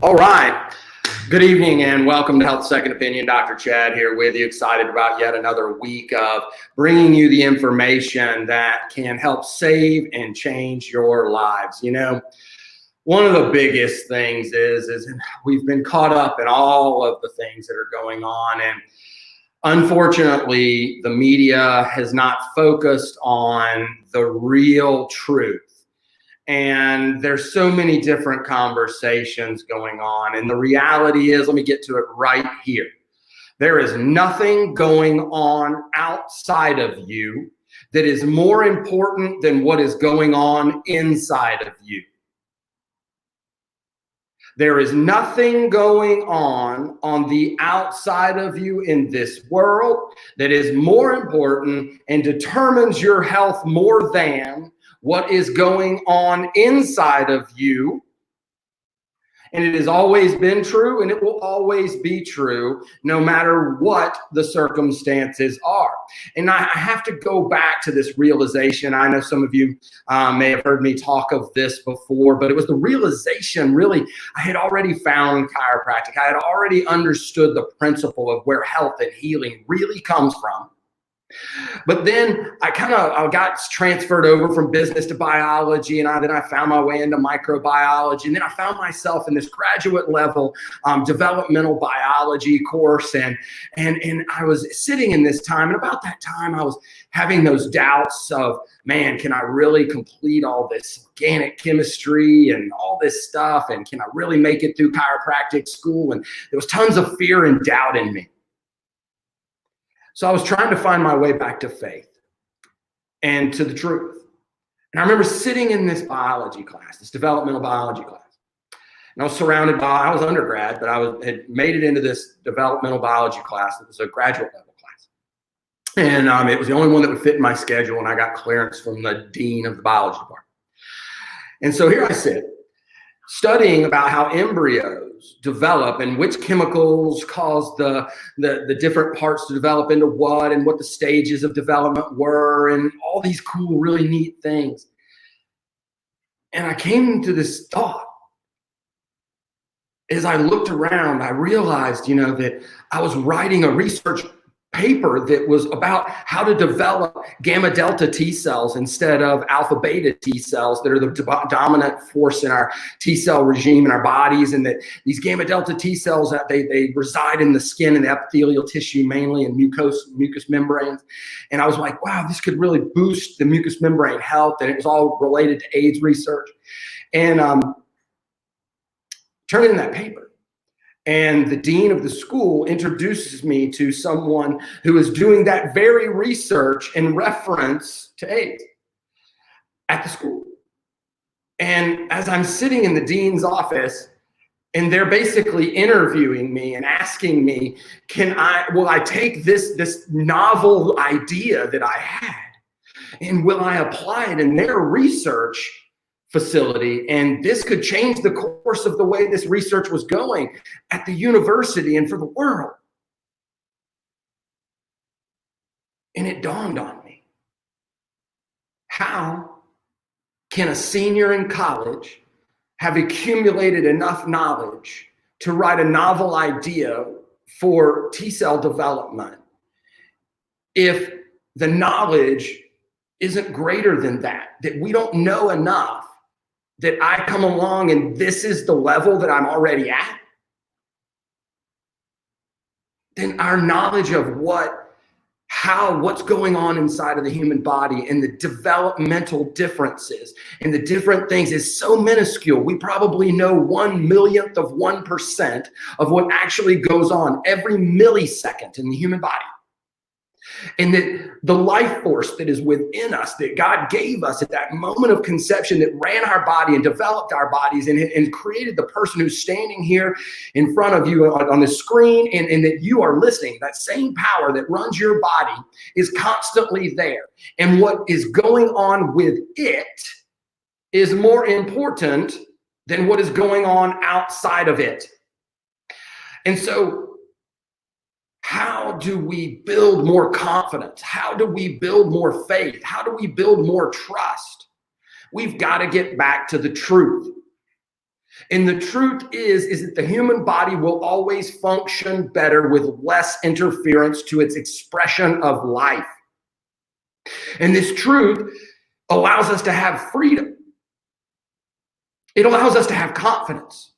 All right. Good evening and welcome to Health Second Opinion. Dr. Chad here with you, excited about yet another week of bringing you the information that can help save and change your lives. You know, one of the biggest things is we've been caught up in all of the things that are going on, and unfortunately, the media has not focused on the real truth. And there's so many different conversations going on. And the reality is, let me get to it right here. There is nothing going on outside of you that is more important than what is going on inside of you. There is nothing going on the outside of you in this world that is more important and determines your health more than what is going on inside of you. And it has always been true, and it will always be true, no matter what the circumstances are. And I have to go back to this realization. I know some of you may have heard me talk of this before, but it was the realization, really, I had already found chiropractic. I had already understood the principle of where health and healing really comes from. But then I got transferred over from business to biology, and then I found my way into microbiology, and then I found myself in this graduate level developmental biology course, and I was sitting in this time, and about that time I was having those doubts of, man, can I really complete all this organic chemistry and all this stuff, and can I really make it through chiropractic school? And there was tons of fear and doubt in me. So I was trying to find my way back to faith and to the truth. And I remember sitting in this biology class, this developmental biology class. And I was surrounded by, I was undergrad, but had made it into this developmental biology class. It was a graduate level class. And it was the only one that would fit in my schedule, and I got clearance from the dean of the biology department. And so here I sit, studying about how embryos develop and which chemicals cause the different parts to develop into what, and what the stages of development were, and all these cool, really neat things. And I came to this thought. As I looked around, I realized, that I was writing a research paper that was about how to develop gamma delta T cells instead of alpha beta T cells that are the dominant force in our T cell regime in our bodies, and that these gamma delta T cells, they reside in the skin and the epithelial tissue mainly, and mucous membranes. And I was like, wow, this could really boost the mucous membrane health, and it was all related to AIDS research. And turned in that paper. And the dean of the school introduces me to someone who is doing that very research in reference to AIDS at the school. And as I'm sitting in the dean's office, and they're basically interviewing me and asking me, will I take this novel idea that I had, and will I apply it in their research facility, and this could change the course of the way this research was going at the university and for the world. And it dawned on me, how can a senior in college have accumulated enough knowledge to write a novel idea for T-cell development if the knowledge isn't greater than that we don't know enough, that I come along and this is the level that I'm already at? Then our knowledge of what's going on inside of the human body and the developmental differences and the different things is so minuscule. We probably know 1/1,000,000th of 1% of what actually goes on every millisecond in the human body. And that the life force that is within us, that God gave us at that moment of conception, that ran our body and developed our bodies and created the person who's standing here in front of you on the screen, and that you are listening, that same power that runs your body is constantly there. And what is going on with it is more important than what is going on outside of it. And so, how do we build more confidence? How do we build more faith? How do we build more trust? We've got to get back to the truth. And the truth is that the human body will always function better with less interference to its expression of life. And this truth allows us to have freedom. It allows us to have confidence.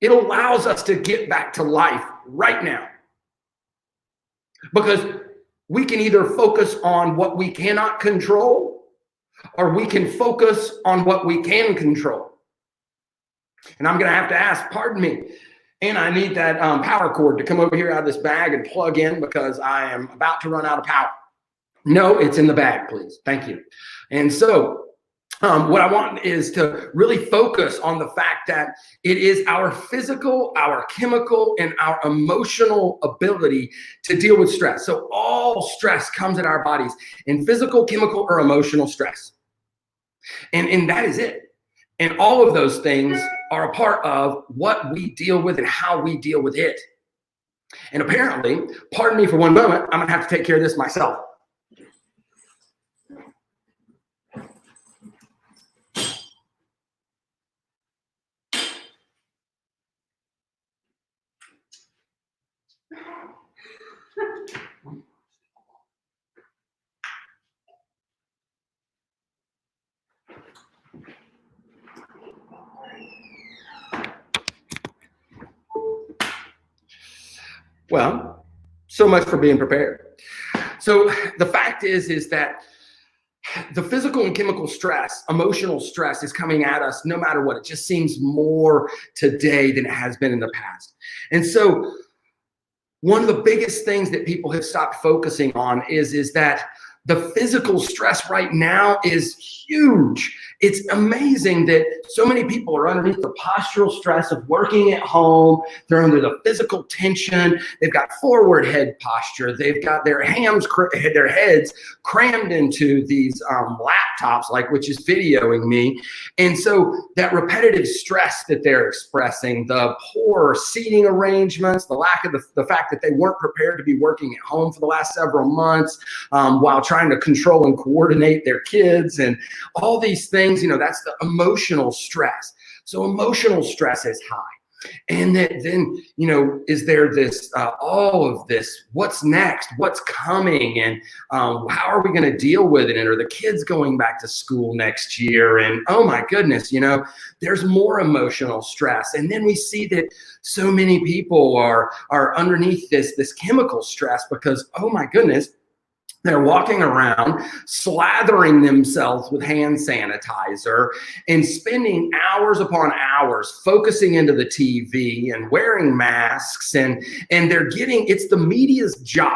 It allows us to get back to life right now. Because we can either focus on what we cannot control, or we can focus on what we can control. And I'm going to have to ask, pardon me, and I need that power cord to come over here out of this bag and plug in because I am about to run out of power. No, it's in the bag, please. Thank you. And so what I want is to really focus on the fact that it is our physical, our chemical, and our emotional ability to deal with stress. So all stress comes in our bodies in physical, chemical, or emotional stress. And that is it. And all of those things are a part of what we deal with and how we deal with it. And apparently, pardon me for one moment, I'm going to have to take care of this myself. Well, so much for being prepared. So the fact is that the physical and chemical stress, emotional stress is coming at us no matter what. It just seems more today than it has been in the past. And so one of the biggest things that people have stopped focusing on is that the physical stress right now is huge. It's amazing that so many people are underneath the postural stress of working at home. They're under the physical tension. They've got forward head posture. They've got their heads crammed into these laptops, which is videoing me. And so that repetitive stress that they're expressing, the poor seating arrangements, the lack of the fact that they weren't prepared to be working at home for the last several months while trying to control and coordinate their kids and all these things, that's the emotional stress. So emotional stress is high. And then, is there this, all of this, what's next, what's coming, and how are we going to deal with it? And are the kids going back to school next year? And oh my goodness, there's more emotional stress. And then we see that so many people are underneath this chemical stress because, oh my goodness, they're walking around slathering themselves with hand sanitizer and spending hours upon hours focusing into the TV and wearing masks. And it's the media's job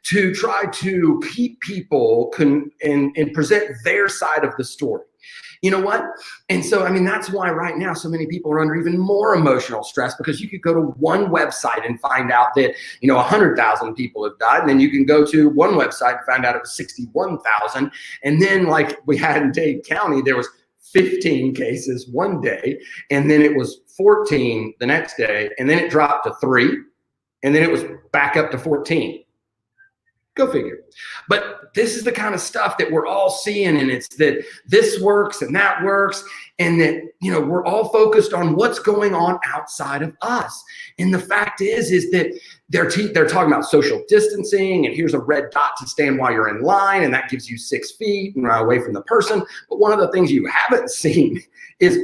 to try to keep people and present their side of the story. You know what? And so, that's why right now so many people are under even more emotional stress, because you could go to one website and find out that, 100,000 people have died. And then you can go to one website and find out it was 61,000. And then like we had in Dade County, there was 15 cases one day, and then it was 14 the next day, and then it dropped to 3, and then it was back up to 14. Go figure. But this is the kind of stuff that we're all seeing, and it's that this works and that works, and that, we're all focused on what's going on outside of us. And the fact is that they're talking about social distancing, and here's a red dot to stand while you're in line, and that gives you 6 feet away from the person. But one of the things you haven't seen is,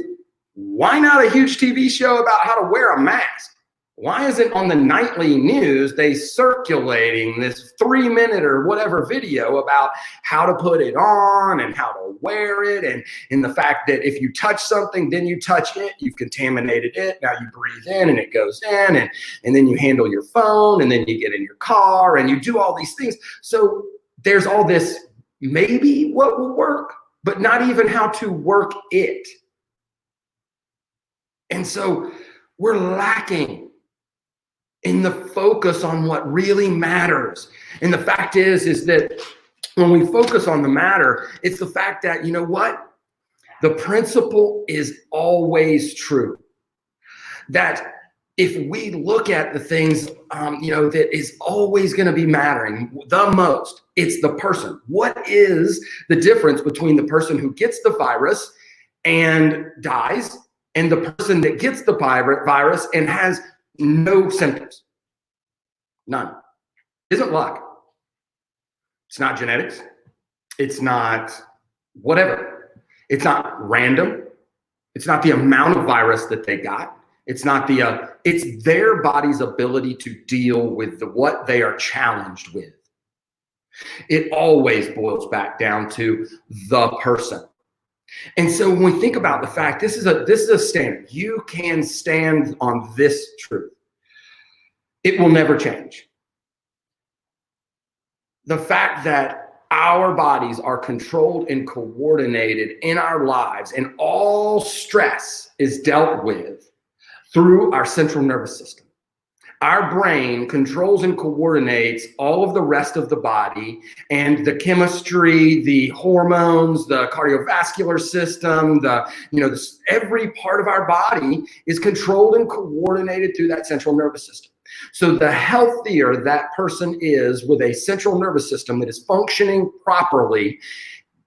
why not a huge TV show about how to wear a mask? Why isn't on the nightly news they circulating this 3-minute or whatever video about how to put it on and how to wear it, and the fact that if you touch something, then you touch it, you've contaminated it, now you breathe in and it goes in, and then you handle your phone, and then you get in your car and you do all these things. So there's all this maybe what will work, but not even how to work it. And so we're lacking in the focus on what really matters. And the fact is that when we focus on the matter, it's the fact that, what? The principle is always true. That if we look at the things, that is always going to be mattering the most, it's the person. What is the difference between the person who gets the virus and dies and the person that gets the virus and has no symptoms. None. It isn't luck. It's not genetics. It's not whatever. It's not random. It's not the amount of virus that they got. It's not it's their body's ability to deal with what they are challenged with. It always boils back down to the person. And so when we think about the fact, this is a standard. You can stand on this truth. It will never change. The fact that our bodies are controlled and coordinated in our lives, and all stress is dealt with through our central nervous system. Our brain controls and coordinates all of the rest of the body, and the chemistry, the hormones, the cardiovascular system, every part of our body is controlled and coordinated through that central nervous system. So the healthier that person is with a central nervous system that is functioning properly,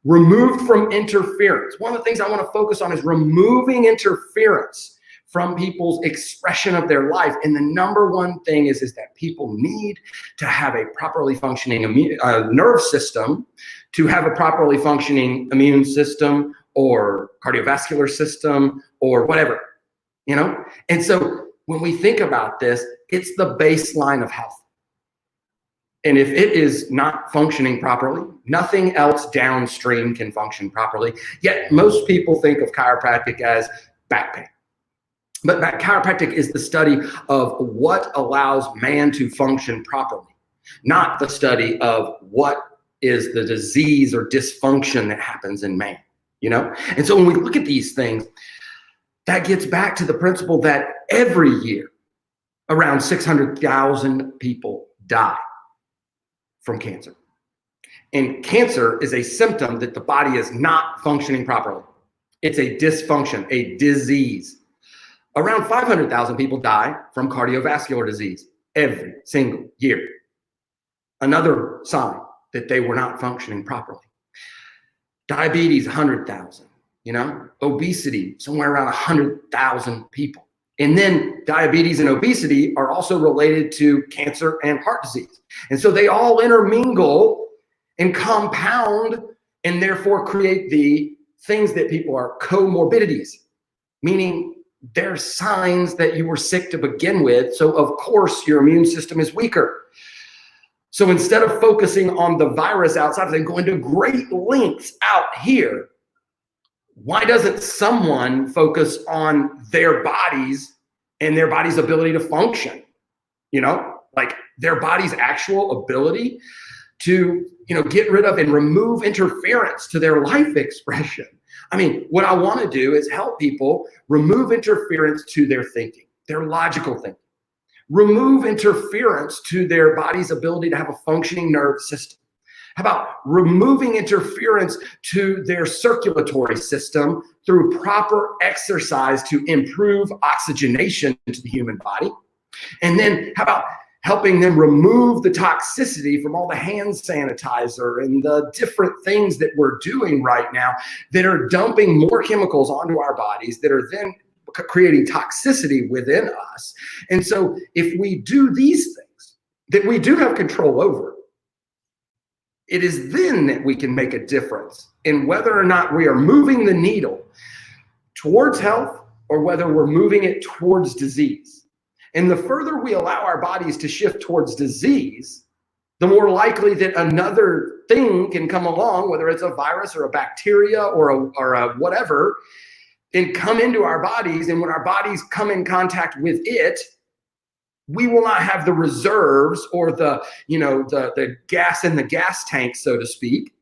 removed from interference. One of the things I want to focus on is removing interference from people's expression of their life. And the number one thing is that people need to have a properly functioning nerve system, to have a properly functioning immune system or cardiovascular system or whatever, And so when we think about this, it's the baseline of health. And if it is not functioning properly, nothing else downstream can function properly. Yet most people think of chiropractic as back pain. But chiropractic is the study of what allows man to function properly, not the study of what is the disease or dysfunction that happens in man, And so when we look at these things, that gets back to the principle that every year, around 600,000 people die from cancer. And cancer is a symptom that the body is not functioning properly. It's a dysfunction, a disease. Around 500,000 people die from cardiovascular disease every single year. Another sign that they were not functioning properly. Diabetes, 100,000, obesity, somewhere around 100,000 people. And then diabetes and obesity are also related to cancer and heart disease. And so they all intermingle and compound and therefore create the things that people are comorbidities, meaning they're signs that you were sick to begin with. So of course your immune system is weaker. So instead of focusing on the virus outside and going to great lengths out here, why doesn't someone focus on their bodies and their body's ability to function? Like their body's actual ability to, get rid of and remove interference to their life expression. I mean, what I want to do is help people remove interference to their thinking, their logical thinking. Remove interference to their body's ability to have a functioning nerve system. How about removing interference to their circulatory system through proper exercise to improve oxygenation to the human body? And then how about helping them remove the toxicity from all the hand sanitizer and the different things that we're doing right now that are dumping more chemicals onto our bodies that are then creating toxicity within us. And so if we do these things that we do have control over, it is then that we can make a difference in whether or not we are moving the needle towards health or whether we're moving it towards disease. And the further we allow our bodies to shift towards disease, the more likely that another thing can come along, whether it's a virus or a bacteria or a whatever, and come into our bodies. And when our bodies come in contact with it, we will not have the reserves or the gas in the gas tank, so to speak,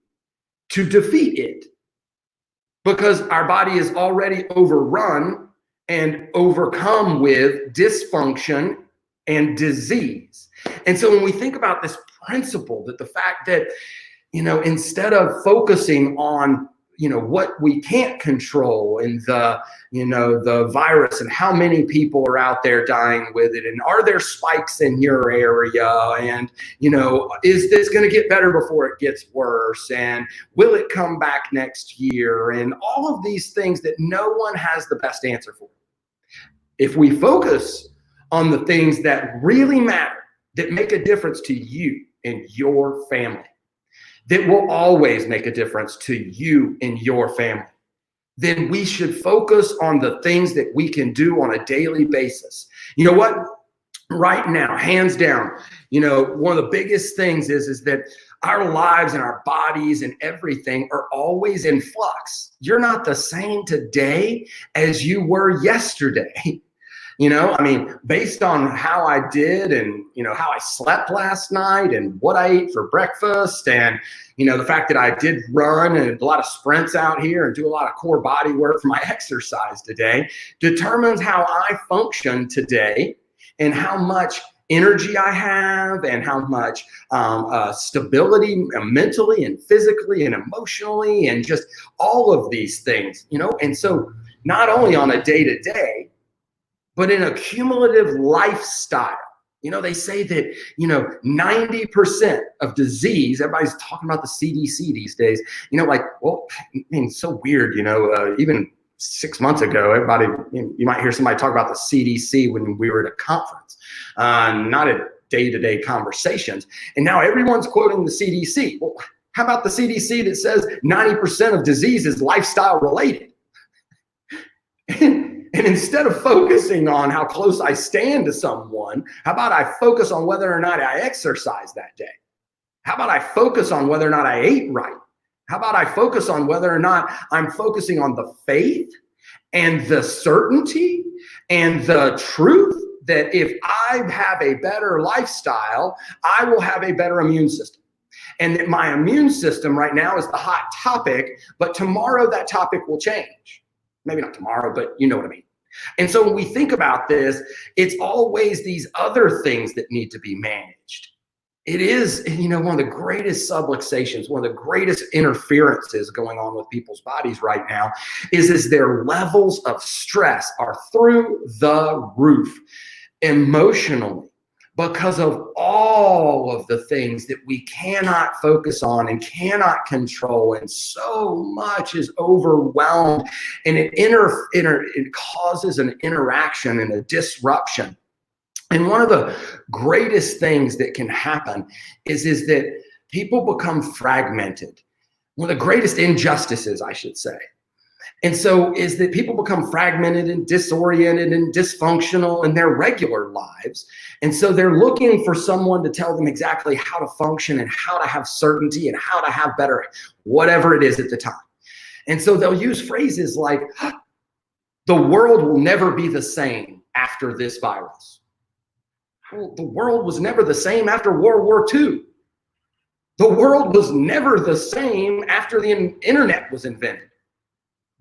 to defeat it, because our body is already overrun and overcome with dysfunction and disease. And so when we think about this principle, that the fact that, instead of focusing on, what we can't control, and the virus, and how many people are out there dying with it, and are there spikes in your area, and is this going to get better before it gets worse, and will it come back next year, and all of these things that no one has the best answer for. If we focus on the things that really matter, that make a difference to you and your family, that will always make a difference to you and your family, then we should focus on the things that we can do on a daily basis. You know what? Right now, hands down, one of the biggest things is that our lives and our bodies and everything are always in flux. You're not the same today as you were yesterday. Based on how I did, and, how I slept last night, and what I ate for breakfast, and, the fact that I did run and a lot of sprints out here and do a lot of core body work for my exercise today, determines how I function today, and how much energy I have, and how much stability mentally and physically and emotionally, and just all of these things, And so not only on a day-to-day, but in a cumulative lifestyle. They say that, 90% of disease, everybody's talking about the CDC these days, so weird, even 6 months ago, everybody, you might hear somebody talk about the CDC when we were at a conference, not at day-to-day conversations. And now everyone's quoting the CDC. Well, how about the CDC that says 90% of disease is lifestyle related? And instead of focusing on how close I stand to someone, how about I focus on whether or not I exercise that day? How about I focus on whether or not I ate right? How about I focus on whether or not I'm focusing on the faith and the certainty and the truth that if I have a better lifestyle, I will have a better immune system. And that my immune system right now is the hot topic, but tomorrow that topic will change. Maybe not tomorrow, but you know what I mean. And so when we think about this, it's always these other things that need to be managed. It is, one of the greatest subluxations, one of the greatest interferences going on with people's bodies right now is their levels of stress are through the roof emotionally, because of all of the things that we cannot focus on and cannot control, and so much is overwhelmed, and it causes an interaction and a disruption. And one of the greatest things that can happen is that people become fragmented. One of the greatest injustices, I should say. And so is that people become fragmented and disoriented and dysfunctional in their regular lives. And so they're looking for someone to tell them exactly how to function and how to have certainty and how to have better, whatever it is at the time. And so they'll use phrases like, the world will never be the same after this virus. Well, the world was never the same after World War II. The world was never the same after the internet was invented.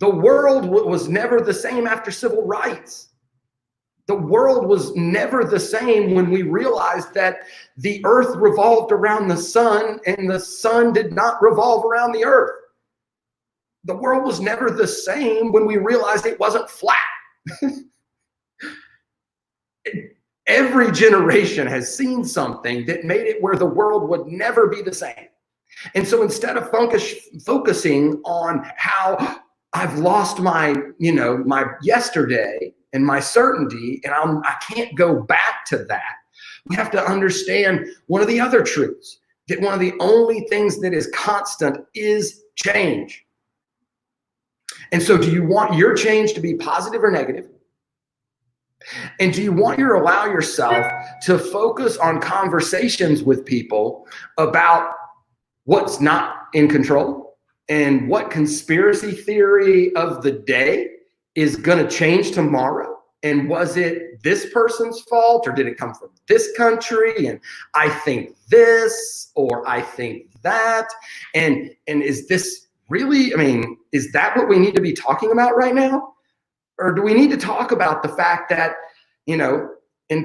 The world was never the same after civil rights. The world was never the same when we realized that the earth revolved around the sun and the sun did not revolve around the earth. The world was never the same when we realized it wasn't flat. Every generation has seen something that made it where the world would never be the same. And so instead of focusing on how I've lost my yesterday and my certainty, and I can't go back to that, we have to understand one of the other truths, that one of the only things that is constant is change. And so do you want your change to be positive or negative? And do you want to allow yourself to focus on conversations with people about what's not in control and what conspiracy theory of the day is going to change tomorrow? And was it this person's fault, or did it come from this country? And I think this, or I think that. And is this really, is that what we need to be talking about right now? Or do we need to talk about the fact that, in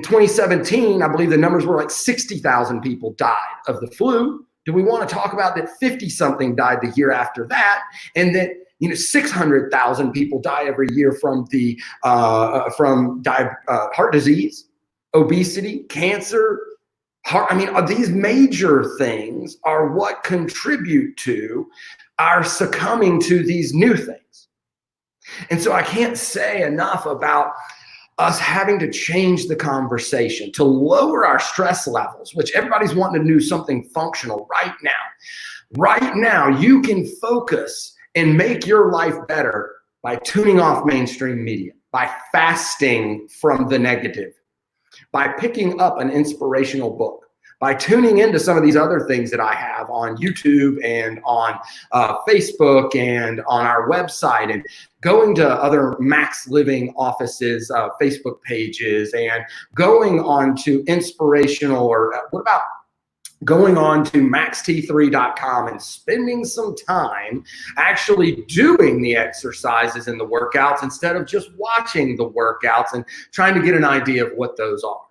2017, I believe the numbers were like 60,000 people died of the flu. Do we want to talk about that 50-something died the year after that? And that 600,000 people die every year from heart disease, obesity, cancer. These major things are what contribute to our succumbing to these new things. And so I can't say enough about us having to change the conversation to lower our stress levels, which everybody's wanting to do something functional right now. Right now, you can focus and make your life better by tuning off mainstream media, by fasting from the negative, by picking up an inspirational book, by tuning into some of these other things that I have on YouTube and on Facebook and on our website, and going to other Max Living offices, Facebook pages, and going on to inspirational, or what about going on to maxt3.com and spending some time actually doing the exercises and the workouts instead of just watching the workouts and trying to get an idea of what those are.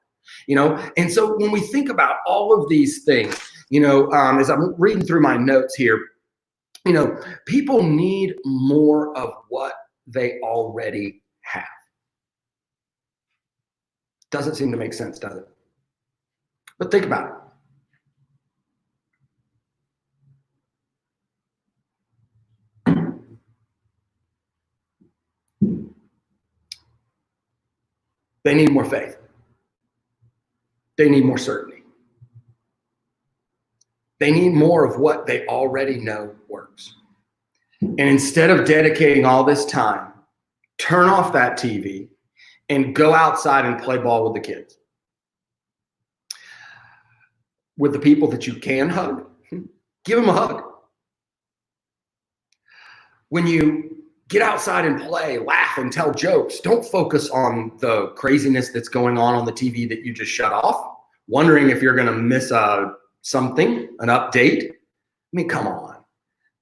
And so when we think about all of these things, as I'm reading through my notes here, people need more of what they already have. Doesn't seem to make sense, does it? But think about it. They need more faith. They need more certainty. They need more of what they already know works. And instead of dedicating all this time, turn off that TV and go outside and play ball with the kids. With the people that you can hug, give them a hug. When you get outside and play, laugh, and tell jokes, don't focus on the craziness that's going on the TV that you just shut off, wondering if you're going to miss something, an update. Come on.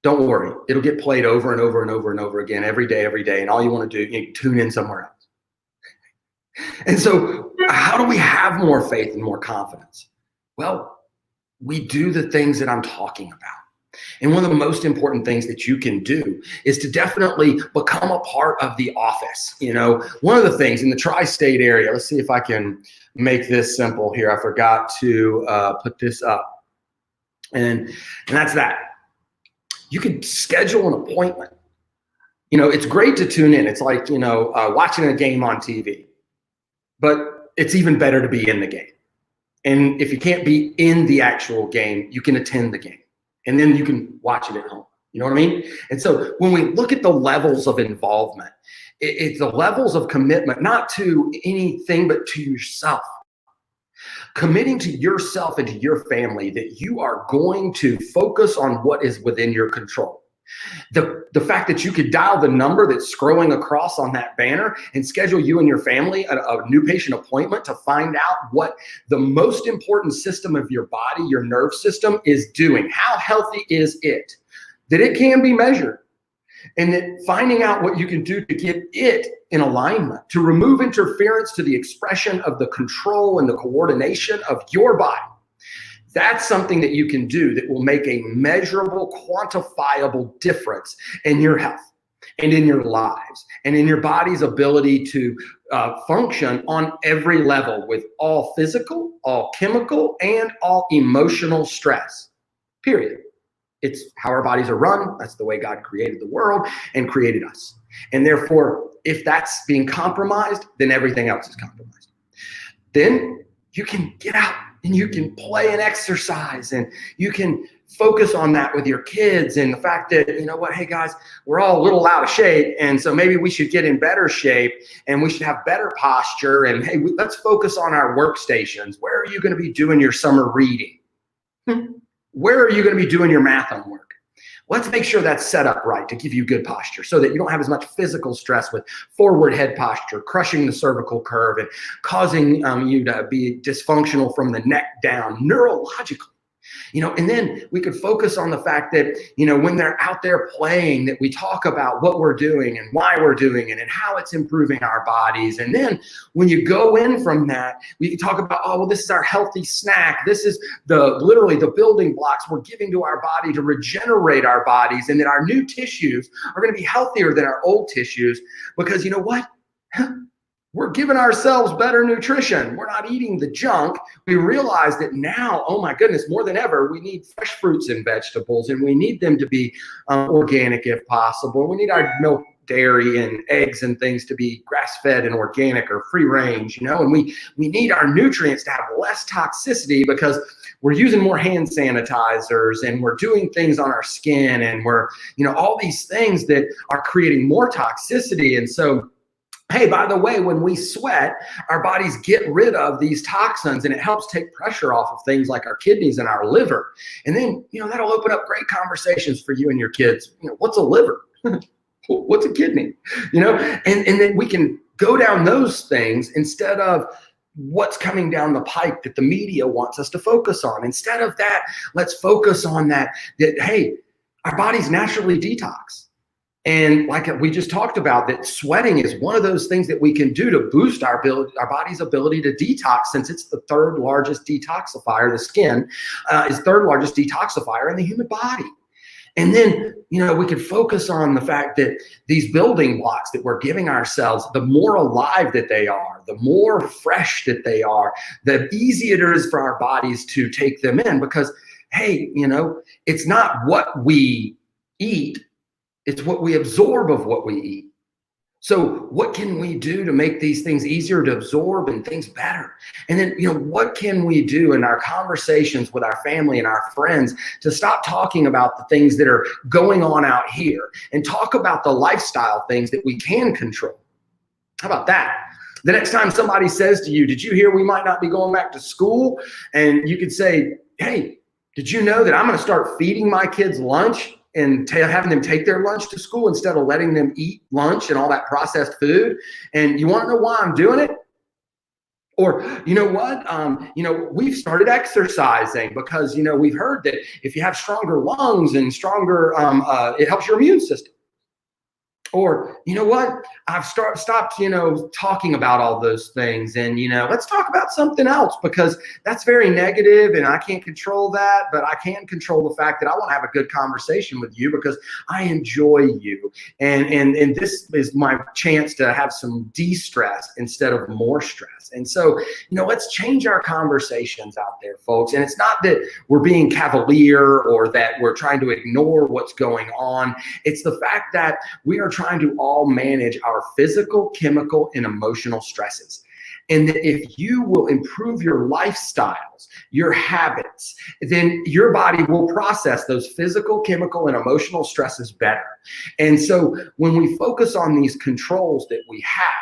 Don't worry. It'll get played over and over and over and over again every day. And all you want to do is tune in somewhere else. And so how do we have more faith and more confidence? Well, we do the things that I'm talking about. And one of the most important things that you can do is to definitely become a part of the office. One of the things in the tri-state area, let's see if I can make this simple here. I forgot to put this up. And that's that. You can schedule an appointment. It's great to tune in. It's like, watching a game on TV. But it's even better to be in the game. And if you can't be in the actual game, you can attend the game. And then you can watch it at home. You know what I mean? And so when we look at the levels of involvement, it's the levels of commitment, not to anything, but to yourself. Committing to yourself and to your family that you are going to focus on what is within your control. The fact that you could dial the number that's scrolling across on that banner and schedule you and your family a new patient appointment to find out what the most important system of your body, your nerve system, is doing. How healthy is it? That it can be measured. And that finding out what you can do to get it in alignment, to remove interference to the expression of the control and the coordination of your body. That's something that you can do that will make a measurable, quantifiable difference in your health and in your lives and in your body's ability to function on every level with all physical, all chemical, and all emotional stress, period. It's how our bodies are run. That's the way God created the world and created us. And therefore, if that's being compromised, then everything else is compromised. Then you can get out and you can play and exercise, and you can focus on that with your kids, and the fact that, hey guys, we're all a little out of shape, and so maybe we should get in better shape, and we should have better posture, and hey, let's focus on our workstations. Where are you going to be doing your summer reading? Where are you going to be doing your math homework? Let's make sure that's set up right to give you good posture so that you don't have as much physical stress with forward head posture, crushing the cervical curve and causing you to be dysfunctional from the neck down neurologically. And then we could focus on the fact that, when they're out there playing, that we talk about what we're doing and why we're doing it and how it's improving our bodies. And then when you go in from that, we can talk about, oh, well, this is our healthy snack. This is literally the building blocks we're giving to our body to regenerate our bodies, and that our new tissues are going to be healthier than our old tissues, because you know what? We're giving ourselves better nutrition. We're not eating the junk. We realize that now, oh my goodness, more than ever, we need fresh fruits and vegetables, and we need them to be organic if possible. We need our milk, dairy, and eggs and things to be grass-fed and organic or free range, and we need our nutrients to have less toxicity, because we're using more hand sanitizers, and we're doing things on our skin, and we're, all these things that are creating more toxicity. And so, hey, by the way, when we sweat, our bodies get rid of these toxins, and it helps take pressure off of things like our kidneys and our liver. And then, that'll open up great conversations for you and your kids. What's a liver? What's a kidney? And then we can go down those things instead of what's coming down the pike that the media wants us to focus on. Instead of that, let's focus on that, hey, our bodies naturally detox. And like we just talked about, that sweating is one of those things that we can do to boost our body's ability to detox, since it's the third largest detoxifier. The skin is third largest detoxifier in the human body. And then, we could focus on the fact that these building blocks that we're giving ourselves, the more alive that they are, the more fresh that they are, the easier it is for our bodies to take them in. Because, hey, it's not what we eat, it's what we absorb of what we eat. So what can we do to make these things easier to absorb and things better? And then, what can we do in our conversations with our family and our friends to stop talking about the things that are going on out here and talk about the lifestyle things that we can control? How about that? The next time somebody says to you, did you hear we might not be going back to school? And you could say, hey, did you know that I'm going to start feeding my kids lunch and having them take their lunch to school instead of letting them eat lunch and all that processed food? And you want to know why I'm doing it? Or, you know what? We've started exercising because, we've heard that if you have stronger lungs and stronger, it helps your immune system. Or, you know what? I've stopped, talking about all those things, and, let's talk about something else, because that's very negative and I can't control that, but I can control the fact that I want to have a good conversation with you because I enjoy you. And this is my chance to have some de-stress instead of more stress. And so, let's change our conversations out there, folks. And it's not that we're being cavalier or that we're trying to ignore what's going on. It's the fact that we are trying to all manage our physical, chemical, and emotional stresses. And that if you will improve your lifestyles, your habits, then your body will process those physical, chemical, and emotional stresses better. And so when we focus on these controls that we have,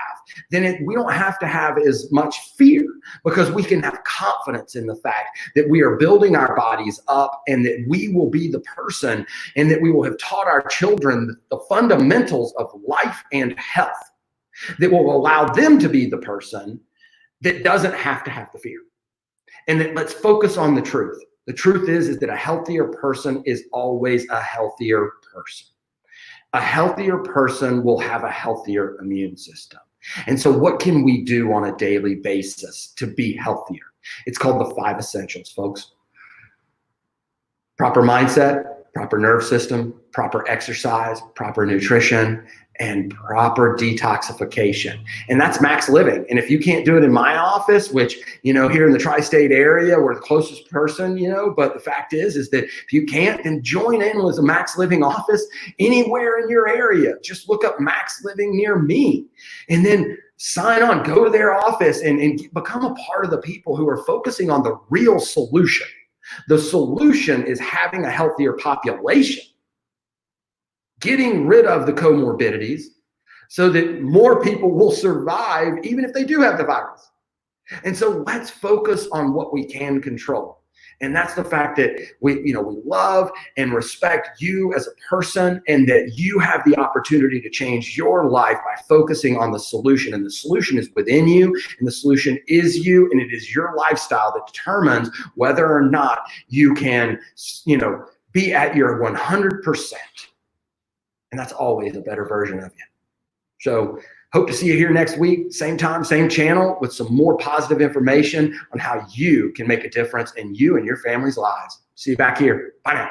then we don't have to have as much fear, because we can have confidence in the fact that we are building our bodies up, and that we will be the person, and that we will have taught our children the fundamentals of life and health that will allow them to be the person that doesn't have to have the fear. And then let's focus on the truth. The truth is that a healthier person is always a healthier person. A healthier person will have a healthier immune system. And so what can we do on a daily basis to be healthier? It's called the 5 essentials, folks. Proper mindset, proper nerve system, proper exercise, proper nutrition, and proper detoxification. And that's max living. And if you can't do it in my office, which, here in the tri-state area, we're the closest person, but the fact is that if you can't, then join in with a max living office anywhere in your area. Just look up max living near me, and then sign on, go to their office and become a part of the people who are focusing on the real solution. The solution is having a healthier population, getting rid of the comorbidities so that more people will survive even if they do have the virus. And so let's focus on what we can control. And that's the fact that we love and respect you as a person, and that you have the opportunity to change your life by focusing on the solution. And the solution is within you, and the solution is you, and it is your lifestyle that determines whether or not you can, be at your 100%. And that's always a better version of you. So hope to see you here next week, same time, same channel, with some more positive information on how you can make a difference in you and your family's lives. See you back here. Bye now.